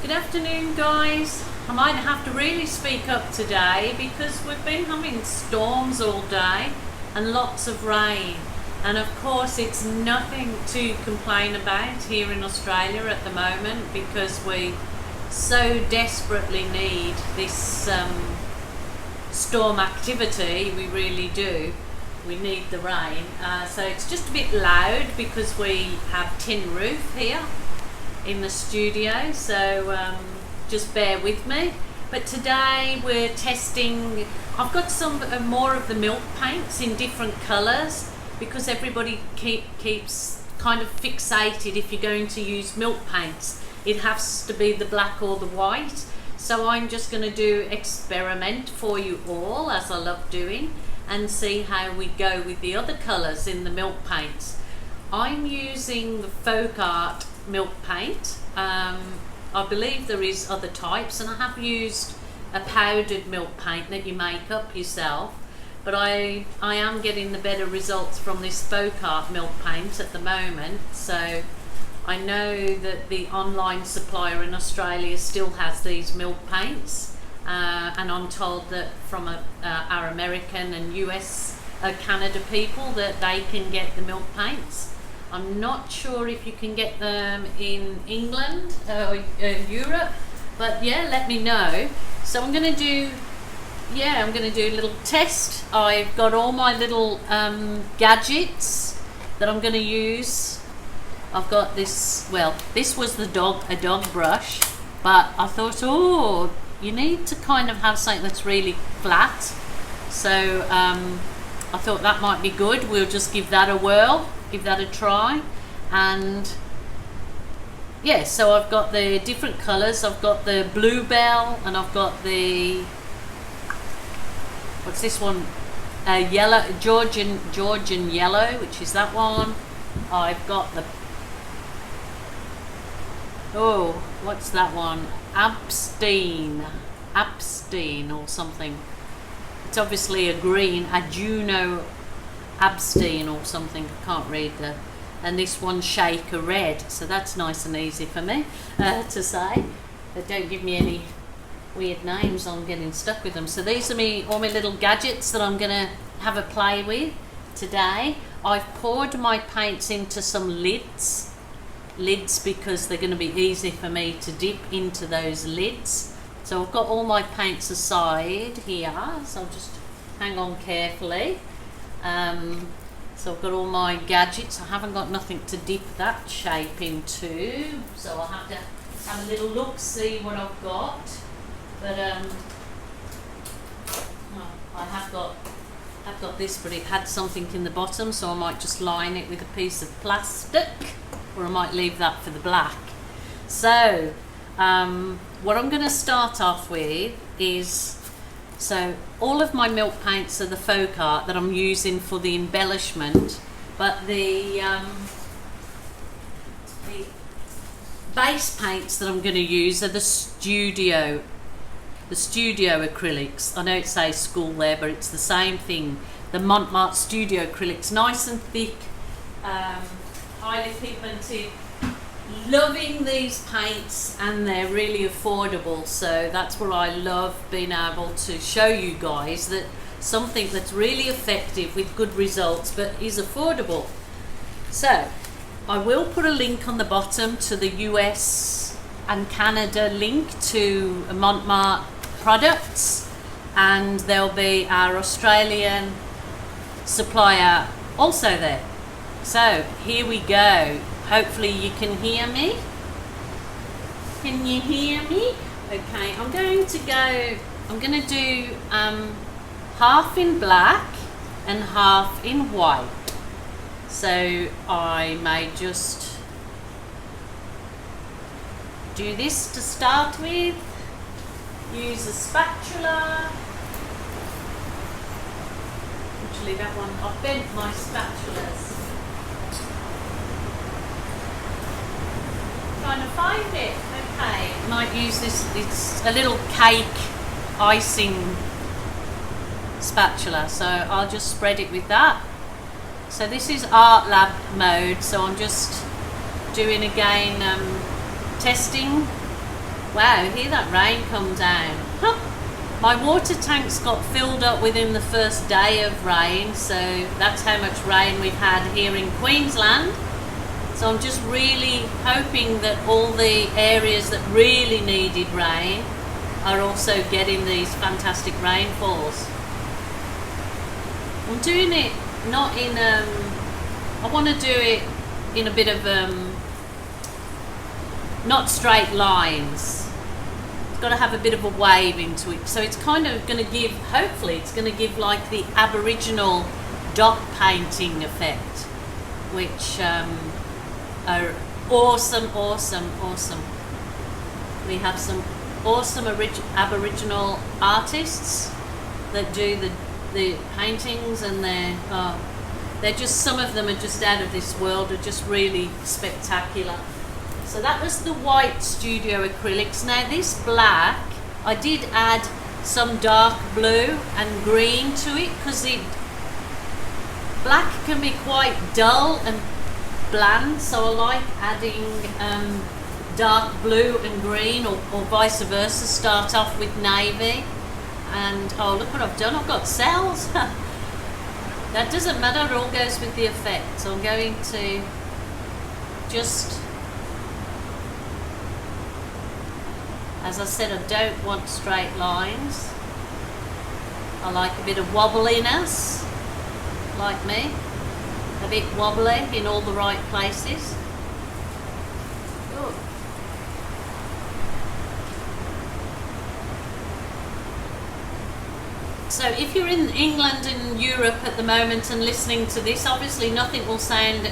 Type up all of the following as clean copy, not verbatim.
Good afternoon, guys. I might have to really speak up today because we've been having storms all day and lots of rain, and of course it's nothing to complain about here in Australia at the moment because we so desperately need this storm activity. We really do. We need the rain, so it's just a bit loud because we have tin roof here in the studio, so just bear with me. But today we're testing, I've got some more of the milk paints in different colours because everybody keeps kind of fixated if you're going to use milk paints. It has to be the black or the white. So I'm just going to do experiment for you all, as I love doing, and see how we go with the other colours in the milk paints. I'm using the folk art milk paint. I believe there is other types, and I have used a powdered milk paint that you make up yourself, but I am getting the better results from this folk art milk paint at the moment. So I know that the online supplier in Australia still has these milk paints, and I'm told that from our American and US Canada people that they can get the milk paints. I'm not sure if you can get them in England or Europe, but yeah, let me know. So I'm going to do a little test. I've got all my little gadgets that I'm going to use. I've got this, well, this was a dog brush, but I thought, oh, you need to kind of have something that's really flat. So I thought that might be good. We'll just give that a whirl. Give that a try. And yeah, so I've got the different colours. I've got the bluebell, and I've got the, what's this one, yellow, Georgian yellow, which is that one. I've got the, oh, what's that one, Absteen or something. It's obviously a green, a Juno Absteen or something, I can't read the, and this one Shaker Red, so that's nice and easy for me to say, but don't give me any weird names, I'm getting stuck with them. So these are all my little gadgets that I'm gonna have a play with today. I've poured my paints into some lids because they're going to be easy for me to dip into those lids. So I've got all my paints aside here, so I'll just hang on carefully. So I've got all my gadgets. I haven't got nothing to dip that shape into, so I'll have to have a little look, see what I've got. But I have got this, but it had something in the bottom, so I might just line it with a piece of plastic, or I might leave that for the black. So what I'm going to start off with is, so all of my milk paints are the folk art that I'm using for the embellishment, but the base paints that I'm going to use are the studio acrylics. I know it says school there, but it's the same thing. The Mont studio acrylics, nice and thick, highly pigmented. Loving these paints, and they're really affordable, so that's what I love, being able to show you guys that something that's really effective with good results but is affordable. So I will put a link on the bottom to the US and Canada link to Mont products, and there'll be our Australian supplier also there. So here we go. Hopefully you can hear me. Can you hear me? Okay, I'm going to do half in black and half in white. So I may just do this to start with. Use a spatula. Actually, that one, I've bent my spatulas. Trying to find it. Okay, might use this. It's a little cake icing spatula, so I'll just spread it with that. So this is art lab mode, so I'm just doing again testing Wow, hear that rain come down. Huh. My water tanks got filled up within the first day of rain, so that's how much rain we've had here in Queensland. So I'm just really hoping that all the areas that really needed rain are also getting these fantastic rainfalls. I'm doing it not in, I want to do it in a bit of, not straight lines. It's got to have a bit of a wave into it. So it's kind of going to give, hopefully it's going to give like the Aboriginal dot painting effect, which are awesome, awesome, awesome. We have some awesome Aboriginal artists that do the paintings, and they're just, some of them are just out of this world, are just really spectacular. So that was the white studio acrylics. Now this black, I did add some dark blue and green to it, because black can be quite dull and bland, so I like adding dark blue and green, or vice versa. Start off with navy, and oh, look what I've done, I've got cells. That doesn't matter, it all goes with the effect. So I'm going to just, as I said, I don't want straight lines. I like a bit of wobbliness, like me, a bit wobbly in all the right places. Ooh. So if you're in England and Europe at the moment and listening to this, obviously nothing will sound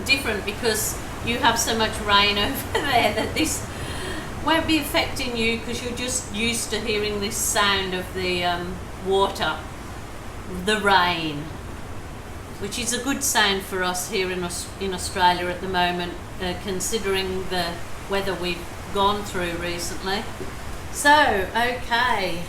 different, because you have so much rain over there that this won't be affecting you, because you're just used to hearing this sound of the water, the rain, which is a good sound for us here in Australia at the moment, considering the weather we've gone through recently. So, okay,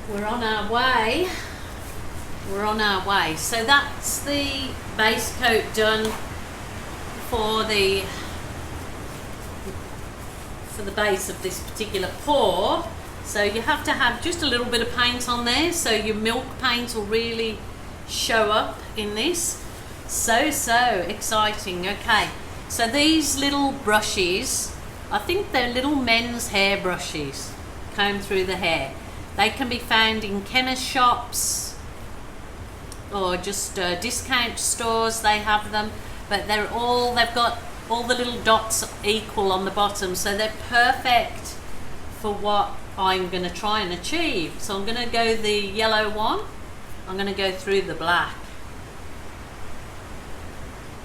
we're on our way. We're on our way. So that's the base coat done for the base of this particular pour. So you have to have just a little bit of paint on there, so your milk paint will really show up in this. So exciting. Okay, so these little brushes, I think they're little men's hair brushes, comb through the hair. They can be found in chemist shops or just discount stores. They have them, but they've got all the little dots equal on the bottom, so they're perfect for what I'm going to try and achieve. So I'm going to go the yellow one, I'm going to go through the black.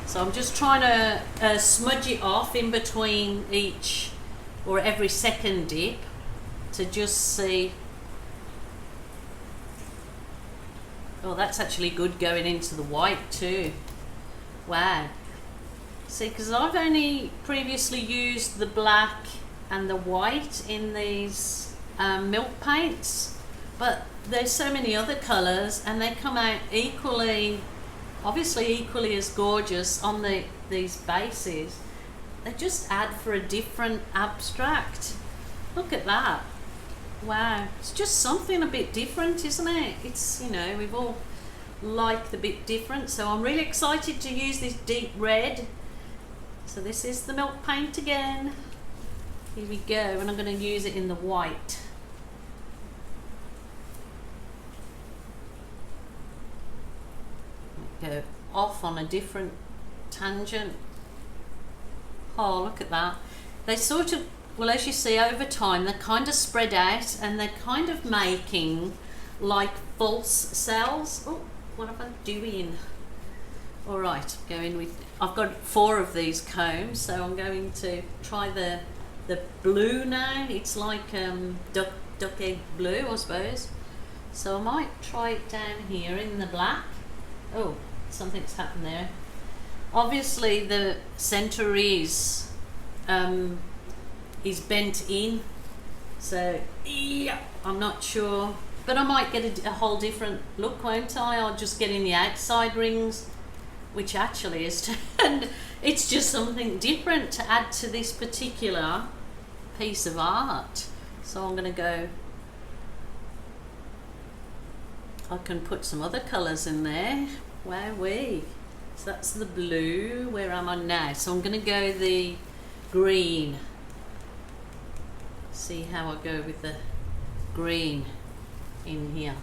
So I'm just trying to smudge it off in between each, or every second dip, to just see. Oh, that's actually good going into the white too. Wow. See, because I've only previously used the black and the white in these milk paints, but there's so many other colours, and they come out equally, obviously equally as gorgeous on these bases. They just add for a different abstract. Look at that. Wow, it's just something a bit different, isn't it? It's, you know, we've all liked the bit different, so I'm really excited to use this deep red. So this is the milk paint again. Here we go, and I'm going to use it in the white. Go off on a different tangent. Oh, look at that. They sort of, well, as you see over time, they're kind of spread out, and they're kind of making like false cells. Oh, what am I doing? All right, going with, I've got 4 of these combs, so I'm going to try the blue now. It's like duck egg blue, I suppose. So I might try it down here in the black. Oh, something's happened there. Obviously the center is bent in, so yeah, I'm not sure, but I might get a whole different look, won't I? I'll just get in the outside rings, which actually is turned, it's just something different to add to this particular piece of art. So I'm going to go, I can put some other colours in there. Wowee. So that's the blue. Where am I now? So I'm going to go the green. See how I go with the green in here.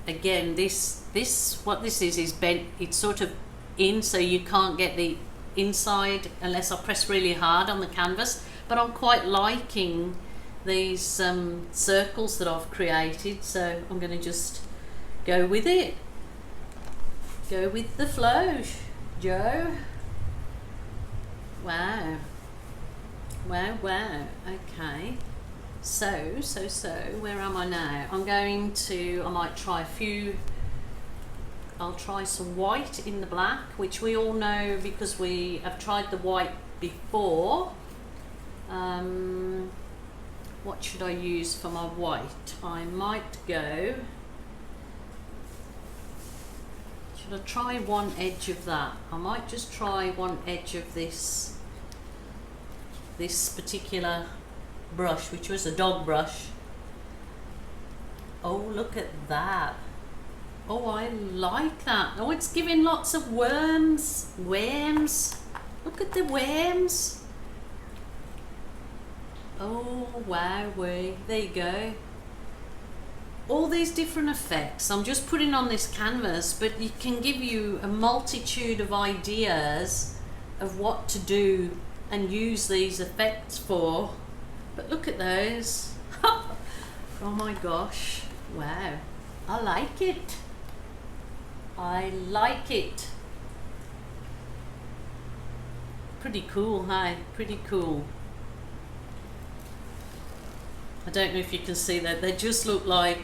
Again, what this is bent. It's sort of in, so you can't get the inside unless I press really hard on the canvas. But I'm quite liking these circles that I've created, so I'm going to just go with it. Go with the flow, Joe. Wow. Wow, wow. Okay. So, where am I now? I'm going to, I might try I'll try some white in the black, which we all know because we have tried the white before. What should I use for my white? I might go, should I try one edge of that? I might just try one edge of this particular brush, which was a dog brush. Oh, look at that. Oh, I like that. Oh, it's giving lots of worms. Look at the worms. Oh, wow, there you go. All these different effects I'm just putting on this canvas, but it can give you a multitude of ideas of what to do and use these effects for. But look at those. Oh my gosh. Wow. I like it. I like it. Pretty cool, hey? Pretty cool. I don't know if you can see that. They just look like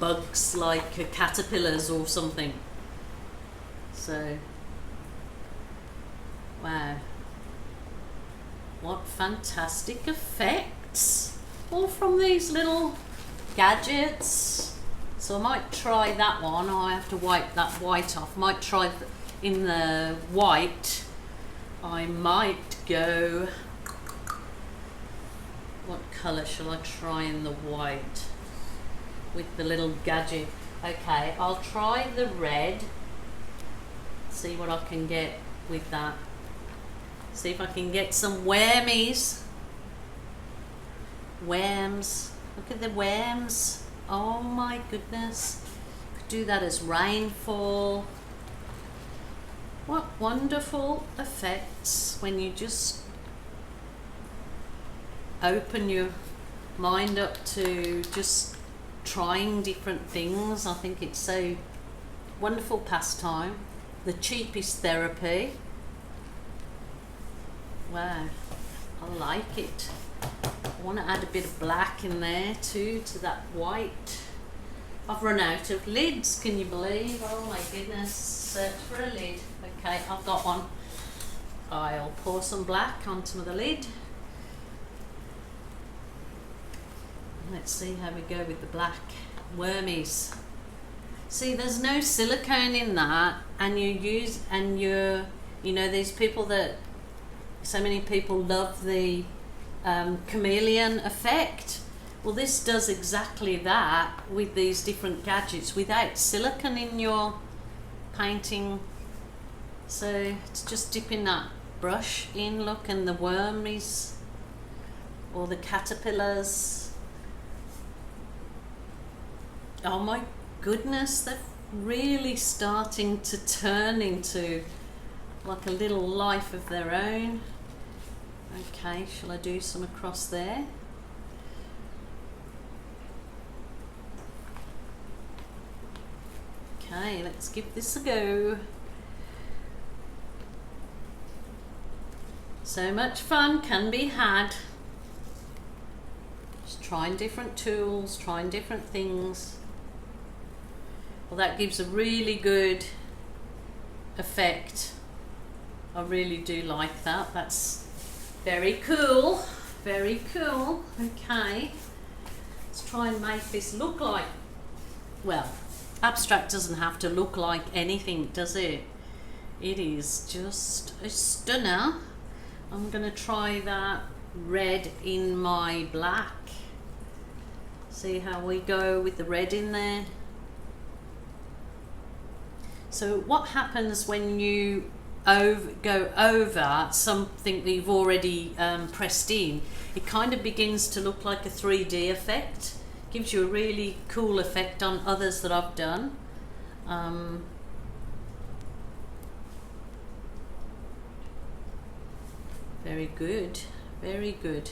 bugs, like caterpillars or something. So, wow. What fantastic effects. All from these little gadgets. So I might try that one. I have to wipe that white off. I might try in the white. I might go, what colour shall I try in the white with the little gadget? Okay, I'll try the red. See what I can get with that. See if I can get some wormies. Worms. Look at the worms. Oh my goodness. Could do that as rainfall. What wonderful effects when you just open your mind up to just trying different things. I think it's so wonderful pastime. The cheapest therapy. Wow, I like it. I want to add a bit of black in there too, to that white. I've run out of lids, can you believe? Oh my goodness, search for a lid. Okay, I've got one. I'll pour some black onto the lid. Let's see how we go with the black wormies. See, there's no silicone in that, and you know, these people that, so many people love the chameleon effect. Well, this does exactly that with these different gadgets without silicone in your painting. So it's just dipping that brush in, look, and the wormies or the caterpillars. Oh my goodness, they're really starting to turn into like a little life of their own. Okay, shall I do some across there? Okay, let's give this a go. So much fun can be had. Just trying different tools, trying different things. Well, that gives a really good effect. I really do like that. That's very cool. Very cool. Okay. Let's try and make this look like, well, abstract doesn't have to look like anything, does it? It is just a stunner. I'm going to try that red in my black. See how we go with the red in there. So what happens when you go over something that you've already pressed in? It kind of begins to look like a 3D effect. Gives you a really cool effect on others that I've done. Very good, very good.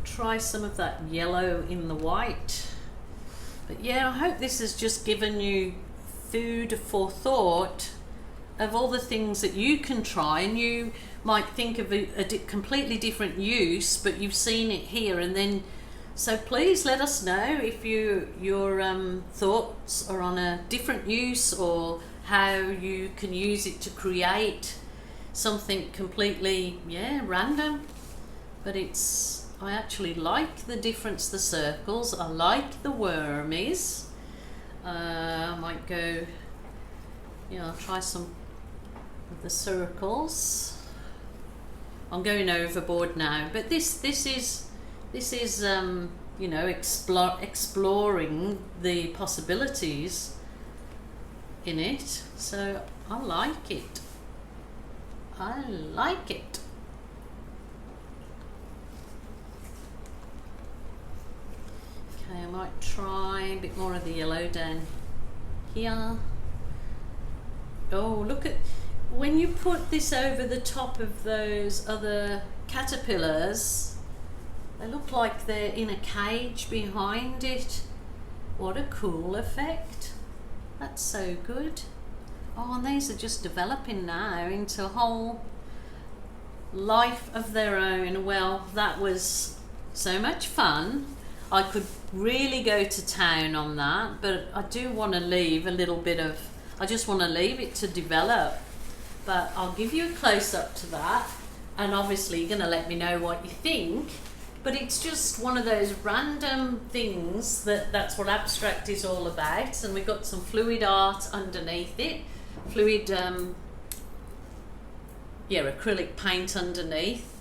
Try some of that yellow in the white. But yeah, I hope this has just given you food for thought of all the things that you can try, and you might think of a completely different use, but you've seen it here. And then so please let us know if your thoughts are on a different use, or how you can use it to create something completely random. But I actually like the difference, the circles. I like the wormies. I might go, I'll try some of the circles. I'm going overboard now, but this is exploring the possibilities in it. So I like it. I like it. Okay, I might try a bit more of the yellow down here. Oh, look at when you put this over the top of those other caterpillars, they look like they're in a cage behind it. What a cool effect. That's so good. Oh, and these are just developing now into a whole life of their own. Well, that was so much fun. I could really go to town on that, but I do want to leave a little bit of, I just want to leave it to develop. But I'll give you a close-up to that, and obviously you're going to let me know what you think. But it's just one of those random things that's what abstract is all about. And we've got some fluid art underneath it, acrylic paint underneath,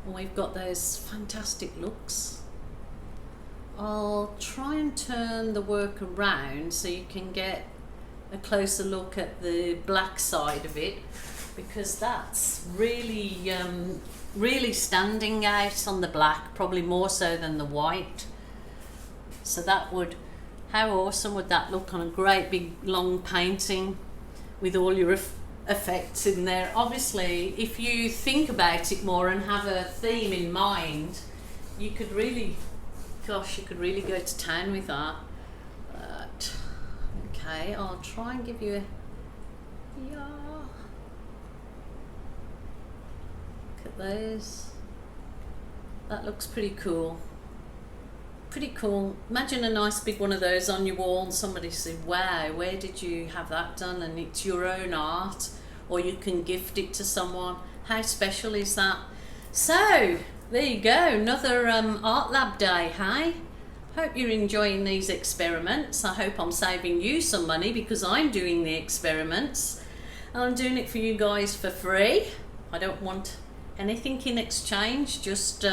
and we've got those fantastic looks. I'll try and turn the work around so you can get a closer look at the black side of it, because that's really really standing out on the black, probably more so than the white. So that would, how awesome would that look on a great big long painting with all your effects in there? Obviously, if you think about it more and have a theme in mind, you could really, gosh, you could really go to town with that. But okay, I'll try and give you a look at those. That looks pretty cool. Pretty cool. Imagine a nice big one of those on your wall and somebody said, wow, where did you have that done? And it's your own art, or you can gift it to someone. How special is that? So there you go, another art lab day, hey? Hope you're enjoying these experiments. I hope I'm saving you some money, because I'm doing the experiments. I'm doing it for you guys for free. I don't want anything in exchange. Just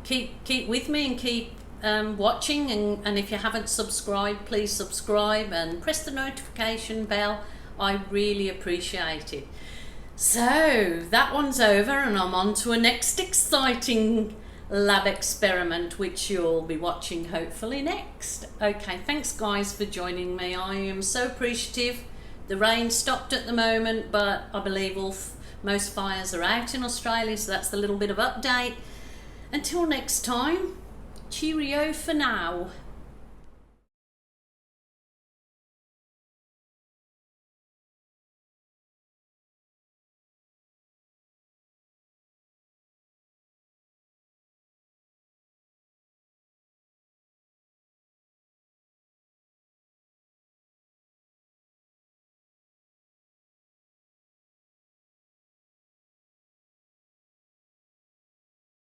keep with me and keep watching, and if you haven't subscribed, please subscribe and press the notification bell. I really appreciate it. So that one's over, and I'm on to a next exciting lab experiment, which you'll be watching hopefully next. Okay, thanks guys for joining me. I am so appreciative. The rain stopped at the moment, but I believe most fires are out in Australia, so that's the little bit of update. Until next time, cheerio for now.